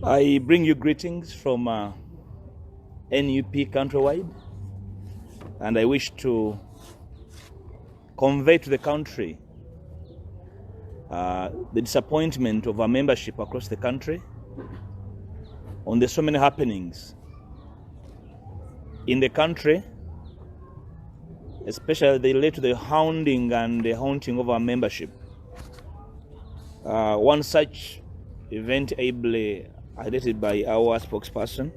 I bring you greetings from NUP countrywide, and I wish to convey to the country the disappointment of our membership across the country on the so many happenings in the country, especially they relate to the hounding and the haunting of our membership. One such event ably highlighted by our spokesperson,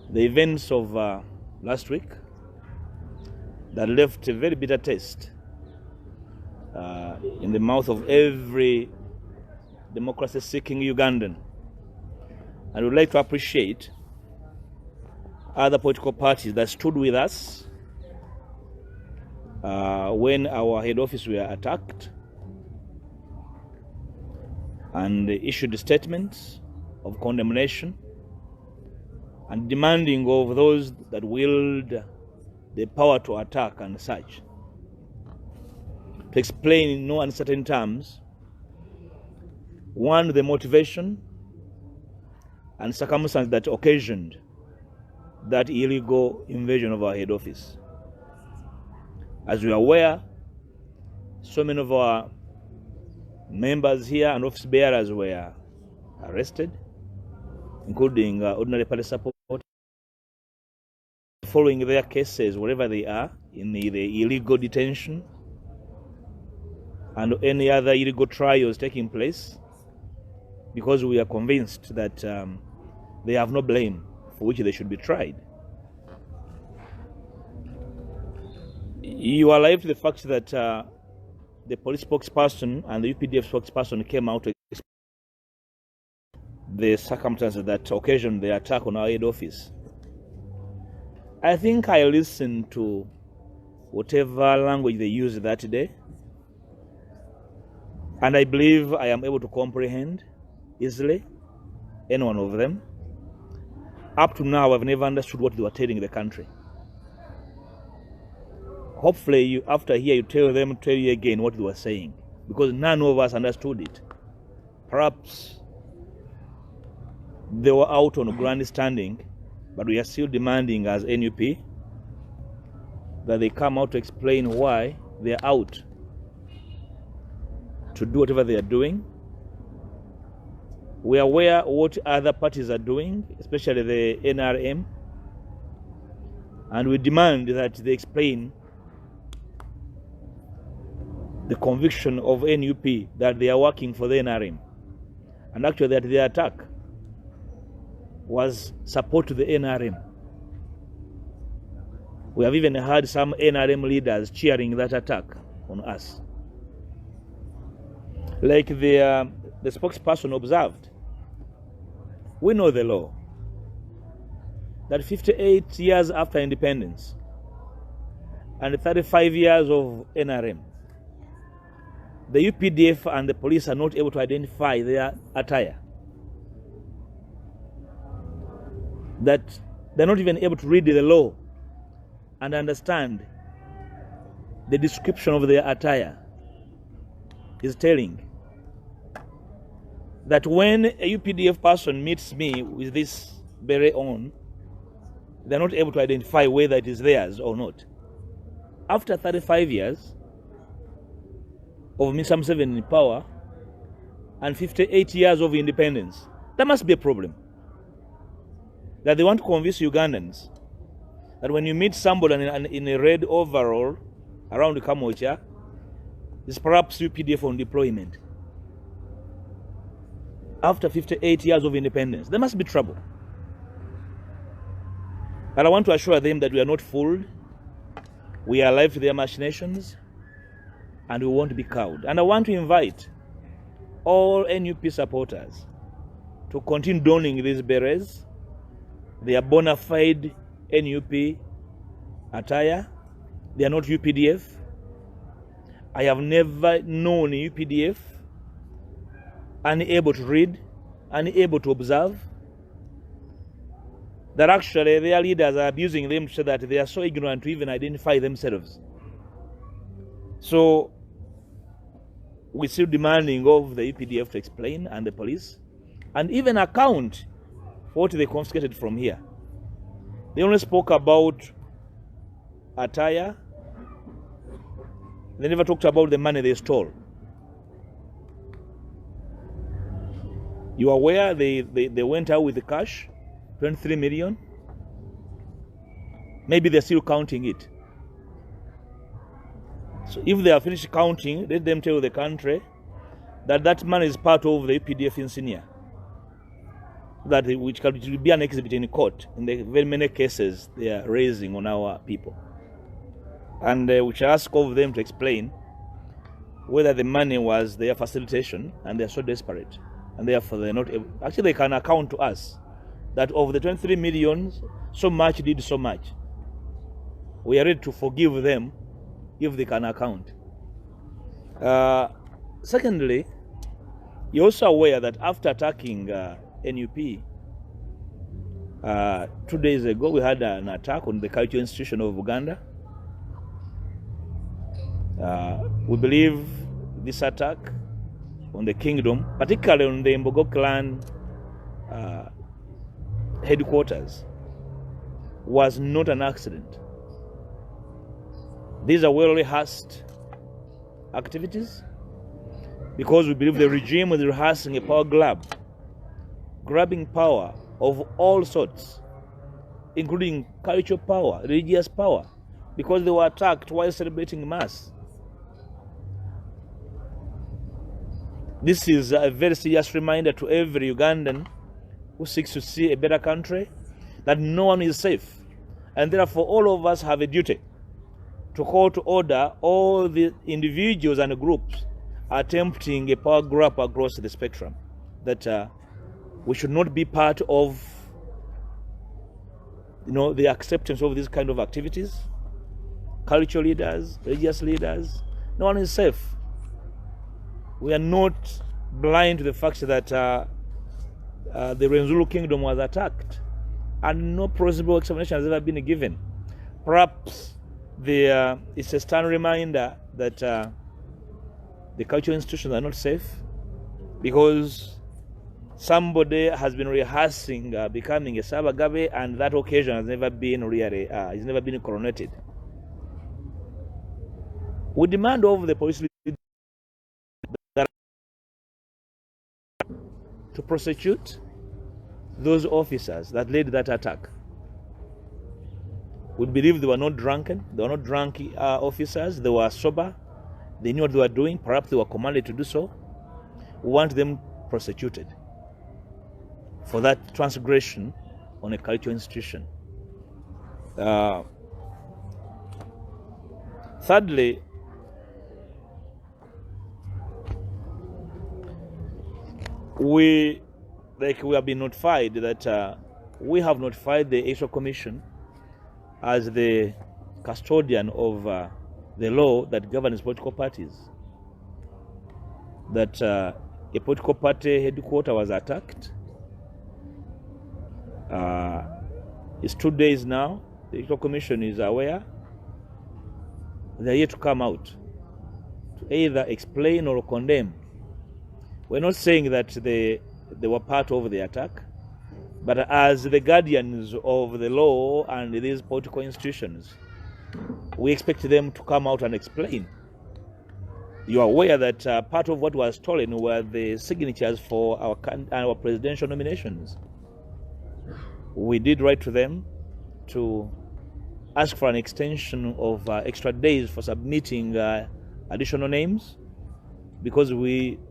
the events of last week that left a very bitter taste in the mouth of every democracy-seeking Ugandan. And we'd like to appreciate other political parties that stood with us when our head office were attacked and issued statements of condemnation and demanding of those that wield the power to attack and such to explain in no uncertain terms, one, the motivation and circumstance that occasioned that illegal invasion of our head office. As we are aware, so many of our members here and office bearers were arrested, including ordinary party support, following their cases wherever they are in the illegal detention and any other illegal trials taking place, because we are convinced that they have no blame for which they should be tried. You are alive to the fact that the police spokesperson and the UPDF spokesperson came out to explain the circumstances that occasioned the attack on our head office. I think I listened to whatever language they used that day, and I believe I am able to comprehend easily any one of them. Up to now, I've never understood what they were telling the country. Hopefully, after here, you tell you again what they were saying, because none of us understood it. Perhaps they were out on grandstanding, but we are still demanding as NUP that they come out to explain why they are out to do whatever they are doing. We are aware of what other parties are doing, especially the NRM, and we demand that they explain the conviction of NUP that they are working for the NRM, and actually that their attack was support to the NRM. We have even heard some NRM leaders cheering that attack on us. Like the spokesperson observed, we know the law that 58 years after independence and 35 years of NRM, the UPDF and the police are not able to identify their attire. That they're not even able to read the law and understand the description of their attire is telling that when a UPDF person meets me with this beret on, they're not able to identify whether it is theirs or not. After 35 years of Mr. Museveni in power and 58 years of independence, there must be a problem. That they want to convince Ugandans that when you meet somebody in a red overall around the Kamocha, it's perhaps UPDF on deployment. After 58 years of independence, there must be trouble. And I want to assure them that we are not fooled. We are alive to their machinations, and we won't be cowed. And I want to invite all NUP supporters to continue donning these berets. They are bona fide NUP attire. They are not UPDF. I have never known a UPDF unable to read, unable to observe, that actually their leaders are abusing them to say that they are so ignorant to even identify themselves. So we're still demanding of the UPDF to explain and the police and even account for what they confiscated from here. They only spoke about attire. They never talked about the money they stole. You are aware they went out with the cash, 23 million? Maybe they're still counting it. So if they are finished counting, let them tell the country that that money is part of the UPDF insignia, which will be an exhibit in court in the very many cases they are raising on our people. And we shall ask of them to explain whether the money was their facilitation and they are so desperate and therefore they're not able. Actually, they can account to us that of the 23 million, so much did so much. We are ready to forgive them if they can account. Secondly, you're also aware that after attacking NUP, 2 days ago we had an attack on the cultural institution of Uganda. We believe this attack on the kingdom, particularly on the Mpuuga clan headquarters, was not an accident. These are well rehearsed activities because we believe the regime is rehearsing a power grab, grabbing power of all sorts, including cultural power, religious power, because they were attacked while celebrating Mass. This is a very serious reminder to every Ugandan who seeks to see a better country that no one is safe. And therefore all of us have a duty to call to order all the individuals and groups attempting a power grab across the spectrum, that we should not be part of the acceptance of these kind of activities. Cultural leaders, religious leaders, no one is safe. We are not blind to the fact that the Rwenzulu kingdom was attacked and no plausible explanation has ever been given. Perhaps it's a stern reminder that the cultural institutions are not safe because somebody has been rehearsing becoming a Sabagabe, and that occasion has never been coronated. We demand of the police to prosecute those officers that led that attack. We believe they were not drunken. They were not drunk officers. They were sober. They knew what they were doing. Perhaps they were commanded to do so. We want them prosecuted for that transgression on a cultural institution. Thirdly, we have been notified that we have notified the Electoral Commission as the custodian of the law that governs political parties, that a political party headquarters was attacked. It's 2 days now. The Electoral Commission is aware. They are yet to come out to either explain or condemn. We're not saying that they were part of the attack, but as the guardians of the law and these political institutions, we expect them to come out and explain. You are aware that part of what was stolen were the signatures for our presidential nominations. We did write to them to ask for an extension of extra days for submitting additional names, because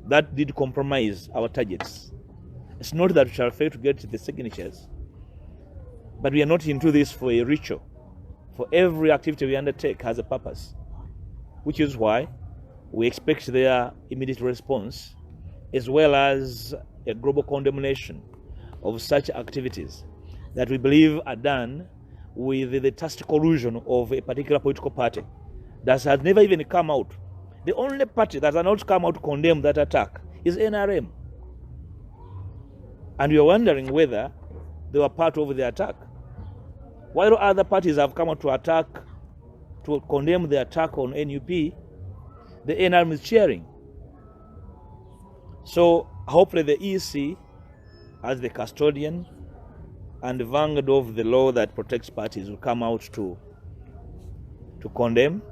that did compromise our targets. It's not that we shall fail to get the signatures, but we are not into this for a ritual. For every activity we undertake has a purpose, which is why we expect their immediate response, as well as a global condemnation of such activities that we believe are done with the tacit collusion of a particular political party that has never even come out. The only party that has not come out to condemn that attack is NRM. And we are wondering whether they were part of the attack. While other parties have come out to condemn the attack on NUP, the NRM is cheering. So hopefully the EC as the custodian and vanguard of the law that protects parties, will come out to condemn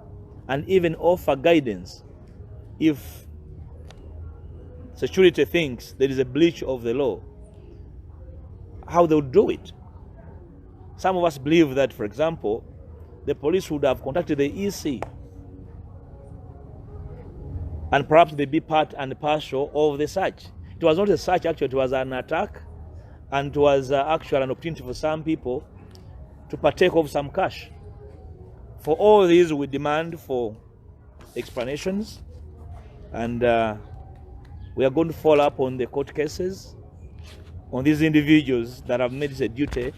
and even offer guidance if security thinks there is a breach of the law, how they would do it. Some of us believe that, for example, the police would have contacted the EC and perhaps they'd be part and parcel of the search. It was not a search, actually, it was an attack, and it was actually an opportunity for some people to partake of some cash. For all these, we demand for explanations, and we are going to follow up on the court cases on these individuals that have made it a duty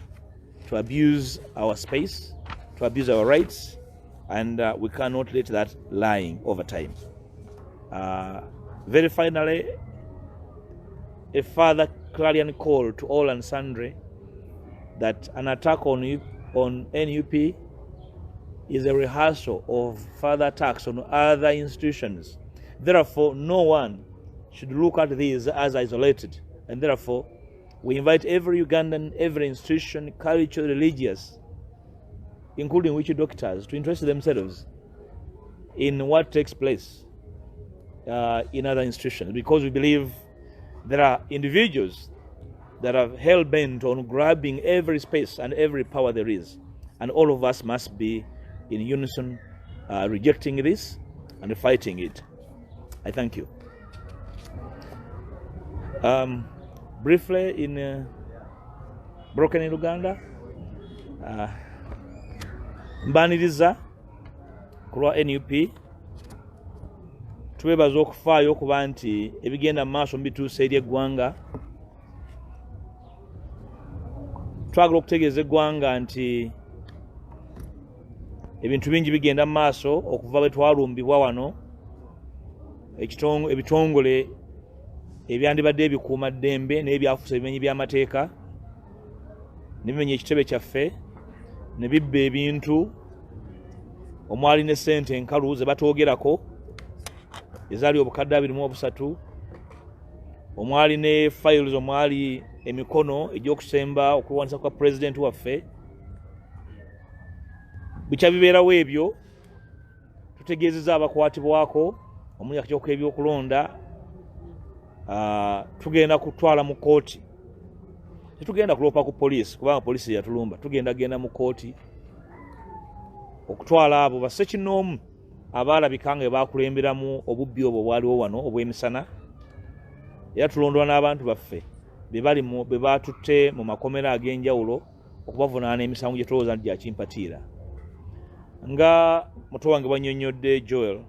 to abuse our space, to abuse our rights, and we cannot let that lying over time. Very finally, a further clarion call to all and sundry that an attack on NUP is a rehearsal of further attacks on other institutions. Therefore, no one should look at these as isolated, and therefore we invite every Ugandan, every institution, cultural, religious, including witch doctors, to interest themselves in what takes place in other institutions, because we believe there are individuals that are hell-bent on grabbing every space and every power there is, and all of us must be in unison rejecting this and fighting it. I thank you. Briefly, in Broken in Uganda, mbaniriza kulwa NUP twebaza okufaayo okuba nti ebigenda mu maaso mbituusa eri eggwanga. Twagala okutegeeza eggwanga nti ebintu bingi bigenda mu maaso okuva bwe twalumbibwa wano. Ebitongole ebyandibadde ebikuuma ddembe n'ebyafuusa ebimenyi by'amateeka ne bimenya ekitebe kyaffe ne bibba ebintu, omwali ne ssente enkalu ze batwogerako ezaali obukadde 23, omwali ne files, omwali emikono egy'okusemba okuwanisa kwa pulezidenti waffe. Bikya bibeerawo ebyo, tutegeezezza abakwatibwako omuli akakiiko k'ebyokulonda, tugenda kutwala mu kooti. Tetugenda kuloopa ku poliisi kubanga poliisi yatulumba, genda mu kooti okutwala abo bassekinnoomu abaalabika nga baakulemberamu obubbi obwo bwaliwo wano obw'emisana. Era tulondwa n'abantu baffe be baatutte mu makomera ag'enjawulo okubavunaana emisango gye tulowooza nti gya kimpatiira. Nga muto wange bwannyonnyodde Joel,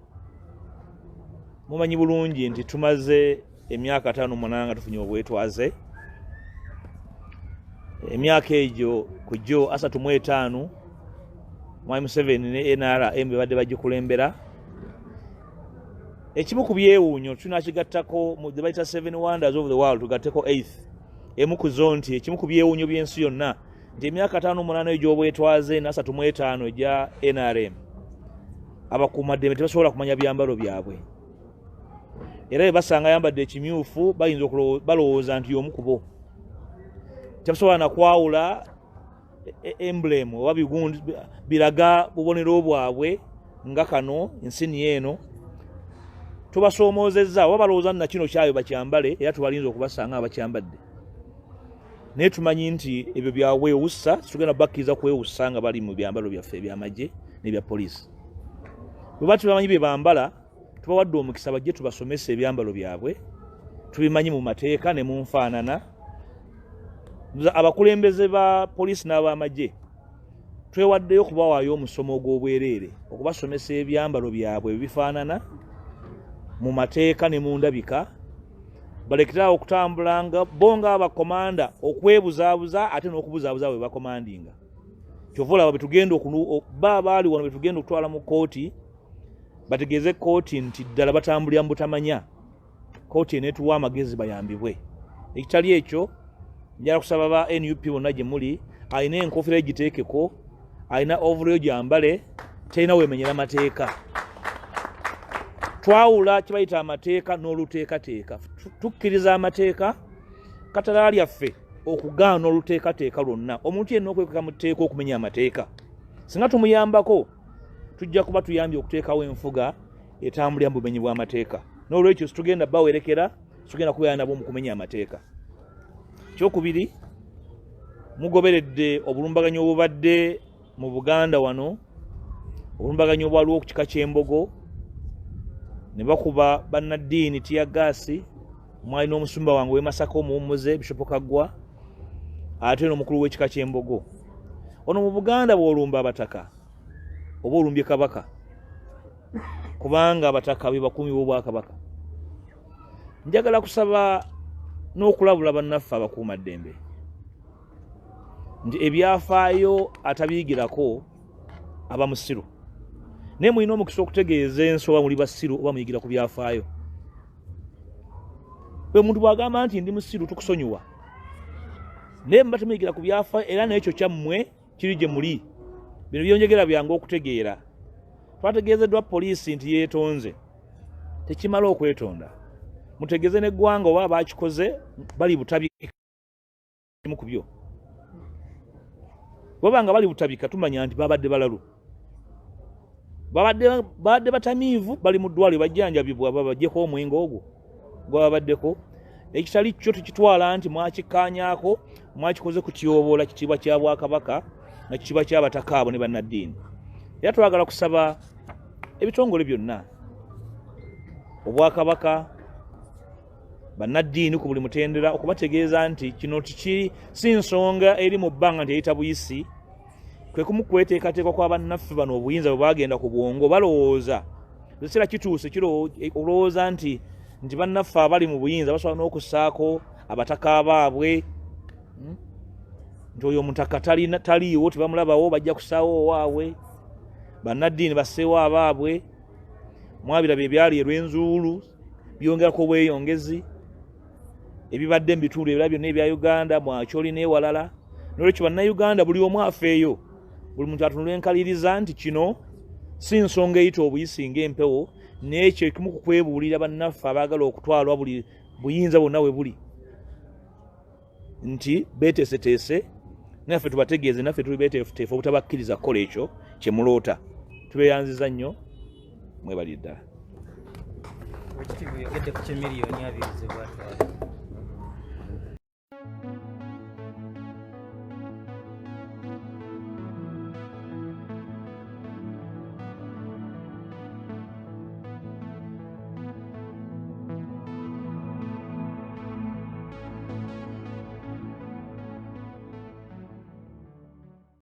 mumanyi bulungi nti tumaze emyaka 5 nga tufunye obwetwaze. Emyaka egyo ku Joe 35 Mwami Museveni ne NRM badde bagikulembera. Ekimu ku byewuunyo tunakigattako mu the bayita 7 wonders of the world, tugatteko 8th emu ku zo nti ekimu ku byewuunyo by'ensi yonna nti emyaka 5 egy'obwetwaze na 35 egya NRM abakuumaddembe tebasobola kumanya byambalo byabwe, era bwe basanga ayambadde ekimyufu bayinza balowooza nti y'omu ku bo. Tebasobola na kwawula emblem oba bigundi biraga bubonero bwabwe nga kano ensini eno. Tubasoomozezza oba balowooza na kino kyayo bakyambale, era tubalinza okubasanga abakyambadde. Naye tumanyi nti ebyo byawewussa, tugenda bakkiriza kwewussa nga bali mu byambalo byaffe ebyamagye n'ebya poliisi. Bwe bati bamanyi bye bambala, tubawadde omukisa bajje tubasomesa ebyambalo byabwe, tubimanyi mu mateeka ne mu nfaanana. Abakulembeze ba poliisi n'abamagye twewaddeyo okubawaayo omusomo ogw'obwereere, okubasomesa ebyambalo byabwe bifaanana mu mateeka ne mu ndabika, balekera okutambulanga bo nga abakomanda okwebuzaabuza ate n'okubuzaabuza bwe bakomandinga. Kyova olaba bwe tugenda ba abaali wano bwe tugenda okutwala mu kooti, bategeeze kooti nti ddala batambulira mu butamanya, kooti eneetuwa amagezi bayambibwe. Ekitali ekyo njala kusaba ba NUP bonna gye muli, alina enkofiira egiteekeko, alina overall gyambale, talina weemenyera mateeka. Twawula kye bayita amateeka n'oluteekateeka. Tukkiriza amateeka katala lyaffe okugaana oluteekateeka lwonna omuntu yenna okwekeka mu tteeka okumenya amateeka. Singa tumuyambako tujja kuba tuyambye okuteekawo enfuga etambulira mu bumenyi bw'amateeka. N'olwekyo situgenda bawerekera, situgenda kubeera nabo mu kumenya amateeka. Kyokubiri, mugoberedde obulumbaganyi obubadde mu Buganda wano, obulumbaganyi obwaliwo ku kika ky'Embogo, ne bakuba bannaddiini tiyagaasi, mwali n'omusumba wange w'e Masaka omuwummuze Bishop Kaggwa, ate n'omukulu w'ekika ky'Embogo. Ono mu Buganda bw'olumba abataka oba olumbye kabaka, kubanga abataka be bakuumi b'Obwakabaka. Njagala kusaba n'okulabula bannaffe abakuumaddembe nti ebyafaayo atabiyigirako aba musiru, naye mulina omukisa okutegeeza ensi oba muli basiru oba muyigira ku byafaayo. Bwe muntu bw'agamba nti ndi musiru tukusonyiwa, naye muba temuyigira ku byafaayo era n'ekyo kyammwe kiri gye muli. Bino byonjegera byange okutegeera. Twategeezeddwa poliisi nti yeetonze, tekimala okwetonda. Mutegeeze n'eggwanga oba baakikoze bali butabika ku byo. Bw'obanga bali butabika tumanya nti babadde balalu, babadde batamiivu, bali mu ddwaliro bajjanjabibwa babaggyeko omwenge ogwo gwababaddeko. Ekitali kyo tukitwala nti mwakikkaanyaako, mwakikoze ku tyoboola kitiibwa kya Bwakabaka na kitiibwa ky'abataka abo ne bannaddiini. Era twagala kusaba ebitongole byonna, Obwakabaka, bannaddiini ku buli mutendera, okubategeeza nti kino si nsonga eri mu bbanga nti eyita buyisi, kwe kumu kweteekateekwa kwa bannaffe bano obuyinza bwe bagenda ku bwongo balowooza, ekiseera kituuse olowooza nti bannaffe abali mu buyinza basobola n'okussaako abataka baabwe, nti oyo omutaka taliiwo tebamulabawo bajja kusaawo owaabwe, bannaddiini basseewo abaabwe. Mwabiraba ebyali Lwenzuulu byongerako obweyongezi, ebibadde mu bitundu ebirala byonna ebya Uganda, Mwakyoli n'ewalala. N'olwekyo bannayuganda buli omu afeeyo, buli muntu atunula enkaliriza nti kino si nsonga eyita obuyisi ng'empewo, n'ekyo ekimu ku kwebuulira bannaffe abaagala okutwalwa buli buyinza bwonna we buli, nti beeteeseteese, naffe tubategeeze naffe tuli beeteefuteefu obutabakkiriza kukola ekyo kye muloota. Tubeeyanziza nnyo, mwebalire ddala. Ekitiibwa oyogedde ku ky'emiliyoni 2 ze bwatwala.